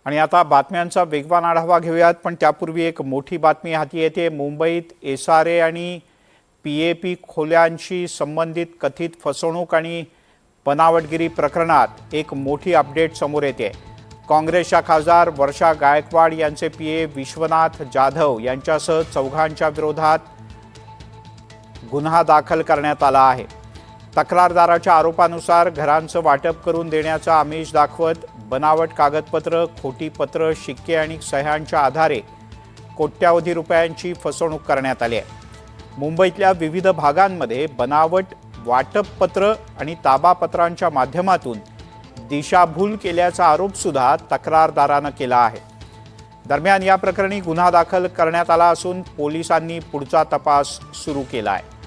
आणि आता बातम्यांचा वेगवान आढावा घेऊयात, पण त्यापूर्वी एक मोठी बातमी हाती येते। मुंबईत एसआरए आणि पीएपी खोल्यांशी संबंधित कथित फसवणूक आणि बनावटगिरी प्रकरणात एक मोठी अपडेट समोर येते। काँग्रेसच्या खासदार वर्षा गायकवाड यांचे पीए विश्वनाथ जाधव यांच्यासह चौघांच्या विरोधात गुन्हा दाखल करण्यात आला आहे। तक्रारदाराच्या आरोपानुसार घरांचं वाटप करून देण्याचा आमिष दाखवत बनावट कागदपत्र, खोटी पत्र, शिक्के आणि सह्यांच्या आधारे कोट्यावधी रुपयांची फसवणूक करण्यात आली आहे। मुंबईतल्या विविध भागांमध्ये बनावट वाटप पत्र आणि ताबापत्रांच्या माध्यमातून दिशाभूल केल्याचा आरोप सुद्धा तक्रारदारानं केला आहे। दरम्यान या प्रकरणी गुन्हा दाखल करण्यात आला असून पोलिसांनी पुढचा तपास सुरू केला आहे।